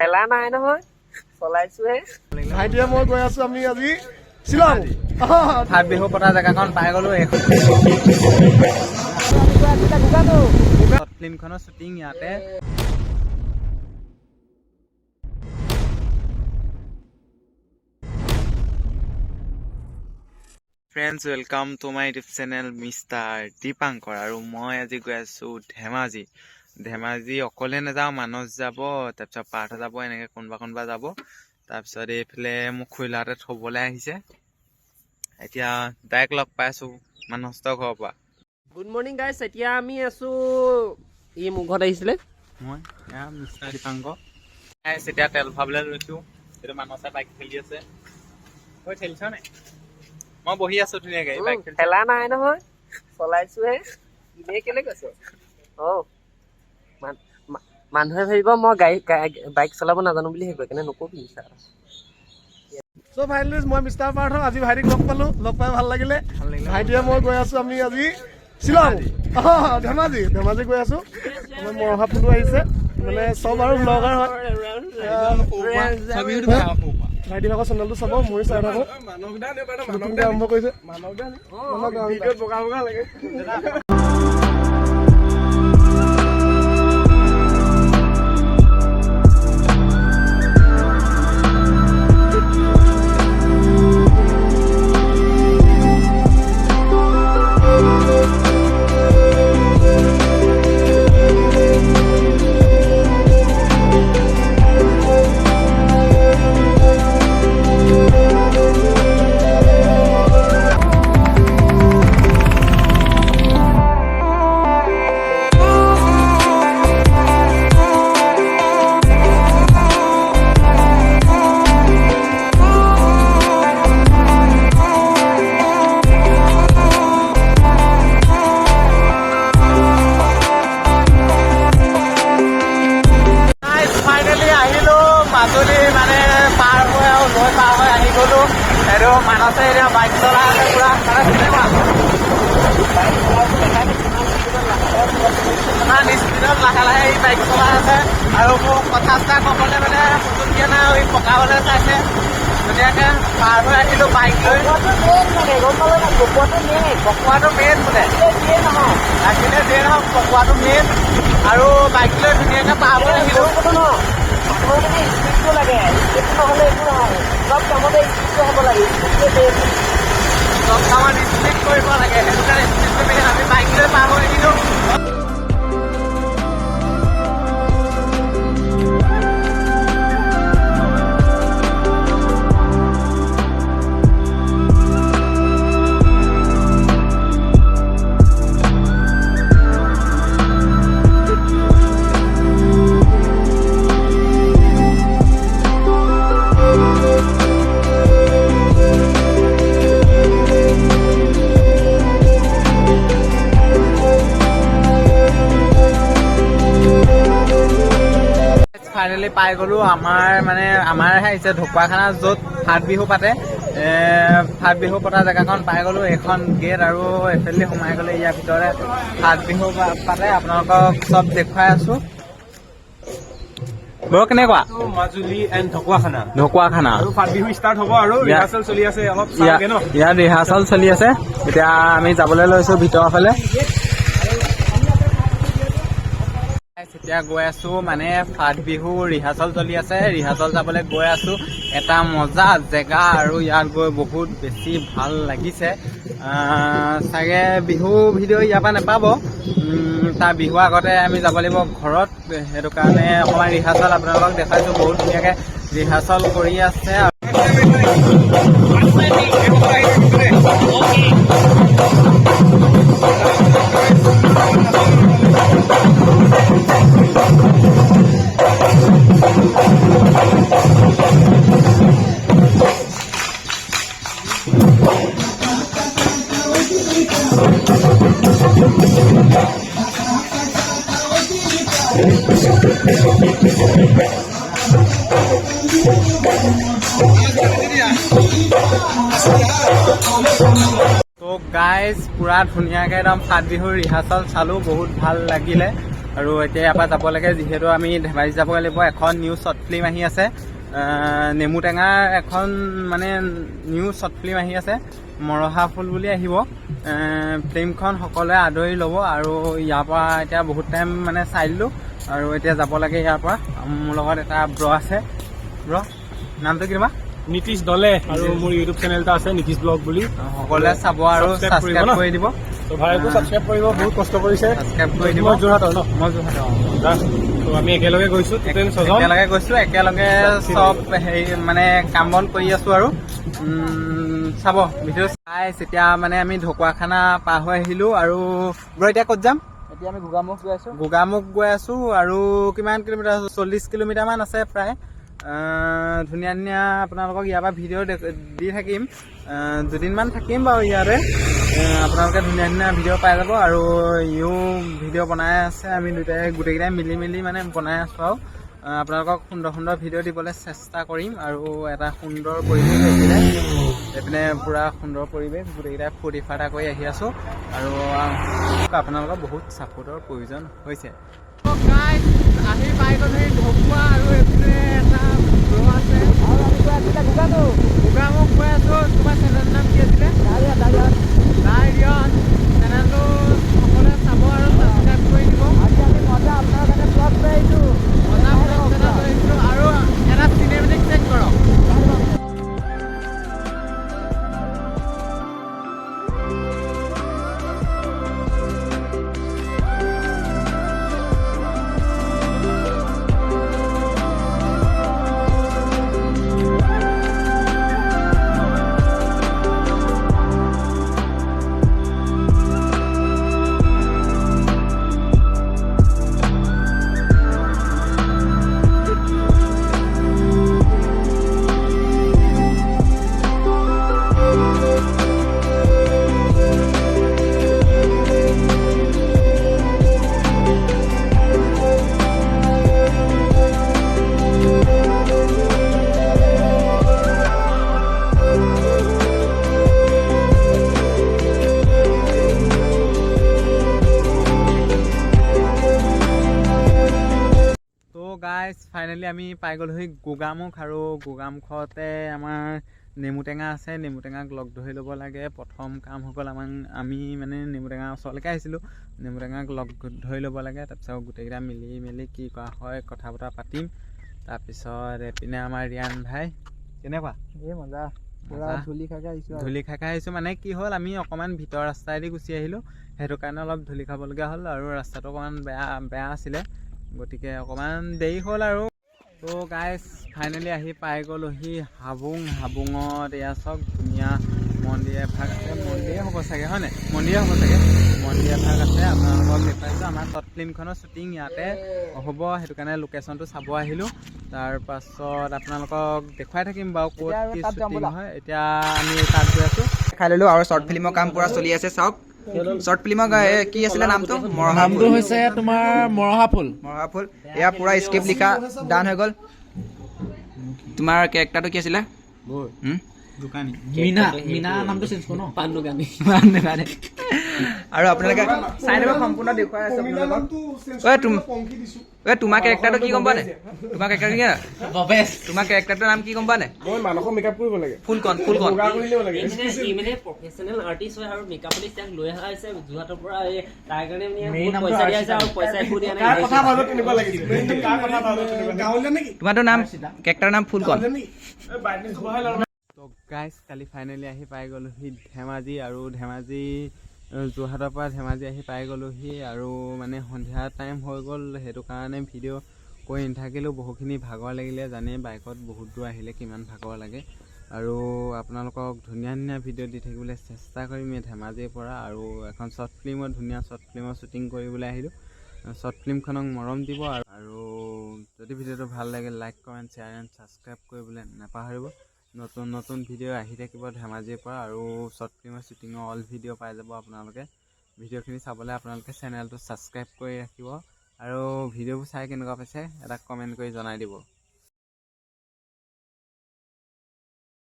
খেলা নাই নহয়, চলাইছোহে। ভাইটিয়ে মই গৈ আছো আমি আজি শ্বিলং। ফাট বিহু পতা জেগাখন পাই গলো। ফিল্মখনৰ শ্বুটিং ইয়াতে। Friends, welcome to my YouTube channel mister Dipankar. আৰু মই আজি গৈ আছোঁ ধেমাজি অকলে নাযাওঁ, মানস যাব, তাৰপিছত পাৰ্থ যাব, এনেকৈ কোনোবা যাব। তাৰপিছত এইফালে মোক খুৰীলাহঁতে থ'বলৈ আহিছে। এতিয়া ডাইৰেক্ট লগ পাই আছোঁ মানসৰ ঘৰৰ পৰা। গুড মৰ্ণিং গাইছ। এতিয়া আমি আছো, মোৰ ঘৰত আহিছিলে। মই এয়া মিষ্টাৰ দীপাংকৰ এতিয়া তেল ভৰাবলৈ লৈছোঁ। এইটো মানসে বাইক খেলি আছে। তই খেলিছ নাই? মই বহি আছো ধুনীয়াকে। খেলা নাই নহয়, চলাইছোহে। এনেই কেলে কৈছ? মানুহে ভাবিব মই বাইক চলাব নাজানো বুলি ভাবিব, সেইকাৰণে নকবি। চ' ফাইনেলি মই মিষ্টাৰ পাৰ্থ আজি ভাইটিক লগ পাই ভাল লাগিলে। ভাইটিয়ে মই গৈ আছো আমি আজি শ্বিলং, ধেমাজি গৈ আছো। আমাৰ মৰহা ফুলো আহিছে, মানে চব আৰু ব্লগাৰ হয়। ভাইটি ভাগৰ চেনেলটো চাব, ময়ো চাই থাকো। নতুনকৈ আৰম্ভ কৰিছে। মানসে এতিয়া বাইক চলাই আছে পুৰা। স্পীডত লাহে লাহে বাইক চলাই আছে। আৰু মোক কথা চথা ক'বলৈ মানে সুযোগ দিয়া নাই, পকাবলৈ চাইছে। ধুনীয়াকে পাৰ হৈ আহিলোঁ বাইক লৈ। পকোৱাটো মেইন বোলে, লাগিলে যিয়ে নহওক পকোৱাটো মেইন। আৰু বাইক লৈ ধুনীয়াকে পাৰ হৈ আহিলোঁ। স্পীডটো লাগে, স্পীডটো নহ'লে একো নহয়। চব কামতে স্পীডটো হ'ব লাগে। চব কামত স্পীড কৰিব লাগে, সেইটো কাৰণে স্পীডটো মেইন। আমি বাইক লৈ পাৰ হৈ আহিলোঁ। ফাইনেলি পাই গ'লোঁ। আমাৰহে আহিছে ঢকুৱাখানা, য'ত ফাট বিহু পাতে। ফাট বিহু পতা জেগাখন পাই গ'লোঁ। এখন গেট আৰু এইফালে সোমাই গ'লে ইয়াৰ ভিতৰে ফাট বিহু পাতে। আপোনালোকক চব দেখুৱাই আছোঁ। বৰ কেনেকুৱা? মাজুলী এণ্ড ঢকুৱাখানা আৰু ফাট বিহু ষ্টাৰ্ট হ'ব আৰু ৰিহাৰ্চেল চলি আছে। অলপ ইয়াত ৰিহাৰ্চেল চলি আছে। এতিয়া আমি যাবলৈ লৈছোঁ ভিতৰৰ ফালে। এতিয়া গৈ আছোঁ, মানে ফাট বিহু ৰিহাৰ্চেল চলি আছে। ৰিহাৰ্চেল যাবলৈ গৈ আছোঁ। এটা মজা জেগা আৰু ইয়াত গৈ বহুত বেছি ভাল লাগিছে। চাগে বিহু ভিডিঅ' ইয়াৰ পৰা নাপাব। তাৰ বিহুৰ আগতে আমি যাব লাগিব ঘৰত। সেইটো কাৰণে অকণমান ৰিহাৰ্চেল আপোনালোকক দেখাইছোঁ। বহুত ধুনীয়াকৈ ৰিহাৰ্চেল কৰি আছে। তো গাইজ পুৰা ধুনীয়াকৈ একদম ফাট বিহুৰ ৰিহাৰ্চেল চালোঁ, বহুত ভাল লাগিলে। আৰু এতিয়া ইয়াৰ পৰা যাব লাগে, যিহেতু আমি ধেমাজি যাব লাগিব। এখন নিউ শ্বৰ্ট ফিল্ম আহি আছে, নেমু টেঙাৰ এখন মানে নিউ শ্বৰ্ট ফিল্ম আহি আছে, মৰহা ফুল বুলি আহিব। ফিল্মখন সকলোৱে আদৰি ল'ব। আৰু ইয়াৰ পৰা এতিয়া বহুত টাইম মানে চাই দিলোঁ, আৰু এতিয়া যাব লাগে ইয়াৰ পৰা। মোৰ লগত এটা ব্ৰ আছে। ব্ৰ নামটো কি তোমাৰ? নীতিশ দলে আৰু মোৰ ইউটিউব চেনেল এটা আছে নীতিশ ব্লগ বুলি, সকলোৱে চাব আৰু ছাবস্ক্ৰাইব কৰি দিব। তো ভাইকো ছাবস্ক্ৰাইব কৰিব, বহুত কষ্ট কৰিছে। ছাবস্ক্ৰাইব কৰি দিব। মই যোৰহাটৰ ন? মই যোৰহাটৰ। তো আমি একেলগে গৈছো, টোটেল 6 জন একেলগে গৈছো, একেলগে চব হেৰি মানে কাম বন কৰি আছো। আৰু চাব ভিডিঅ' চাই এতিয়া মানে আমি ঢকুৱাখানা পাৰ হৈ আহিলো। আৰু ব্ৰ এতিয়া ক'ত যাম? এতিয়া আমি গোগামুখ গৈ আছো। গোগামুখ গৈ আছো, আৰু কিমান কিলোমিটাৰ আছে? 40 কিলোমিটাৰমান আছে প্ৰায়। ধুনীয়া ধুনীয়া আপোনালোকক ইয়াৰ পৰা ভিডিঅ' দি থাকিম। দুদিনমান থাকিম বাৰু ইয়াতে। আপোনালোকে ধুনীয়া ধুনীয়া ভিডিঅ' পাই যাব। আৰু ইও ভিডিঅ' বনাই আছে, আমি গোটেইকেইটাই মিলি মিলি মানে বনাই আছোঁ। আৰু আপোনালোকক সুন্দৰ সুন্দৰ ভিডিঅ' দিবলৈ চেষ্টা কৰিম। আৰু এটা সুন্দৰ পৰিৱেশ এইপিনে পূৰা সুন্দৰ পৰিৱেশ, গোটেইকেইটাই ফূৰ্তি ফাৰ্তা কৰি আহি আছোঁ। আৰু আপোনালোকৰ বহুত ছাপোৰ্টৰ প্ৰয়োজন হৈছে। আহি পাই গ'লো ঢকুৱা, আৰু এইপিনে এটা ব্ৰ আছে। গোগামুখ গৈ আছোঁ। তোমাৰ চেনেলৰ নাম কি আছিলে? চেনেলটো সকলোৱে চাব আৰু ছাবস্ক্ৰাইব কৰি দিব। মজা আপোনাৰ কাৰণে ব্লগ লৈ আহিছোঁ, আৰু এটা চিনেমেটিক চেক কৰক। ফাইনেলি আমি পাই গ'লোহি গোগামুখ। আৰু গোগামুখতে আমাৰ নেমু টেঙা আছে, নেমু টেঙাক লগ ধৰি ল'ব লাগে। প্ৰথম কাম হৈ গ'ল আমি মানে নেমু টেঙাৰ ওচৰলৈকে আহিছিলোঁ, নেমু টেঙাক লগ ধৰি ল'ব লাগে। তাৰপিছত গোটেইকেইটা মিলি মেলি কি কৰা হয় কথা বতৰা পাতিম। তাৰপিছত এইপিনে আমাৰ ৰিয়ান ভাই কেনেকুৱা? মজা, ধূলি খাই আহিছোঁ। মানে কি হ'ল, আমি অকণমান ভিতৰ ৰাস্তাইদি গুচি আহিলোঁ, সেইটো কাৰণে অলপ ধূলি খাবলগীয়া হ'ল। আৰু ৰাস্তাটো অকণমান বেয়া আছিলে, গতিকে অকণমান দেৰি হ'ল। আৰু তো গাইজ ফাইনেলি আহি পাই গ'লোহি হাবুঙত। এয়া চাওক ধুনীয়া মন্দিৰ এভাগ আছে, মন্দিৰে হ'ব চাগে হয় নাই? মন্দিৰ এভাগ আছে। আপোনালোকক দেখুৱাইছোঁ, আমাৰ শ্বৰ্ট ফিল্মখনৰ শ্বুটিং ইয়াতে হ'ব, সেইটো কাৰণে লোকেশ্যনটো চাব আহিলোঁ। তাৰপাছত আপোনালোকক দেখুৱাই থাকিম বাৰু ক'ত কি শ্বুটিং হয়। এতিয়া আমি তাত গৈ আছোঁ, খাই ল'লোঁ। আৰু শ্বৰ্ট ফিল্মৰ কাম পূৰা চলি আছে। চাওক শ্বৰ্ট ফিল্মৰ কি আছিলে নামটো? মৰহা ফুল হৈছে তোমাৰ মৰহা ফুল। এয়া পূৰা স্ক্ৰিপ্ট লিখা ডান হৈ গ'ল। তোমাৰ কেৰেক্টাৰটো কি আছিলে? মিনা নামটো চেঞ্জ কৰোঁ ন? পাণ দোকানী। আৰু আপোনালোকে চাই ল'ব, সম্পূৰ্ণ দেখুৱাই আছে আপোনালোকক। তোমাৰ কেৰেক্টাৰটো কি গম পোৱা নাই? তোমাৰ কেৰেক্টাৰটো কি? তোমাৰ কেৰেক্টাৰটোৰ নাম কি গম পোৱা নাই? মই মানসক মেকআপ কৰিব লাগে, ফুলকণ প্ৰফেচনেল আৰ্টিষ্ট হয় আৰু মেকআপ আৰ্টিষ্ট তাক লৈ অহা হৈছে যোৰহাটৰ পৰা। তাৰ কাৰণে পইচা দিয়া হৈছে, আৰু পইচা একো দিয়া নাই। তোমাৰতো নাম কেৰেক্টাৰৰ নাম ফুলকণ। তো গাইজ কালি ফাইনেলি আহি পাই গ'লোহি ধেমাজি। আৰু যোৰহাটৰ পৰা ধেমাজি আহি পাই গ'লোহি। আৰু মানে সন্ধিয়া টাইম হৈ গ'ল, সেইটো কাৰণে ভিডিঅ' কৰি নাথাকিলেও বহুখিনি ভাগৰ লাগিলে। জানেই বাইকত বহুত দূৰ আহিলে কিমান ভাগৰ লাগে। আৰু আপোনালোকক ধুনীয়া ধুনীয়া ভিডিঅ' দি থাকিবলৈ চেষ্টা কৰিম এই ধেমাজিৰ পৰা। আৰু এখন ধুনীয়া শ্বৰ্ট ফিল্মৰ শ্বুটিং কৰিবলৈ আহিলোঁ। শ্বৰ্ট ফিল্মখনক মৰম দিব। আৰু যদি ভিডিঅ'টো ভাল লাগে like comment share and subscribe কৰিবলৈ নাপাহৰিব। নতুন ভিডিঅ' আহি থাকিব ধেমাজিৰ পৰা। আৰু শ্বৰ্ট ফিল্মৰ শ্বুটিঙৰ অল ভিডিঅ' পাই যাব আপোনালোকে। ভিডিঅ'খিনি চাবলৈ আপোনালোকে চেনেলটো ছাবস্ক্ৰাইব কৰি ৰাখিব। আৰু ভিডিঅ'বোৰ চাই কেনেকুৱা পাইছে এটা কমেণ্ট কৰি জনাই দিব।